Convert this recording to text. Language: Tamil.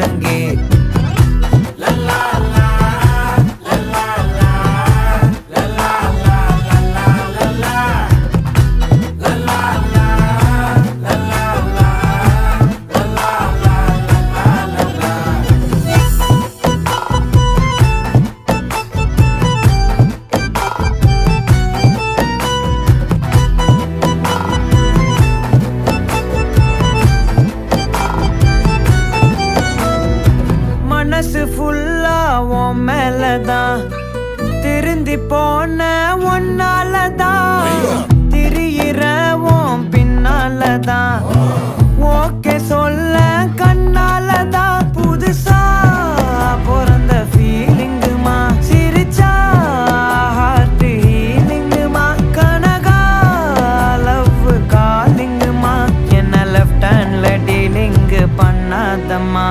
முழங்கே. மனசு ஃபுல்லா உன் மேலதான், திருந்தி போன ஒன்னாலதான், திரியிற உன் பின்னாலதான், ஓகே சொல்ல கண்ணாலதான். புதுசா பிறந்த ஃபீலிங்குமா, சிரிச்சா ஹார்ட் ஹீலிங்குமா, கனகா லவ் காலிங்குமா, என்ன லெஃப்ட் ஹேண்ட்ல டீலிங் பண்ணாதம்மா.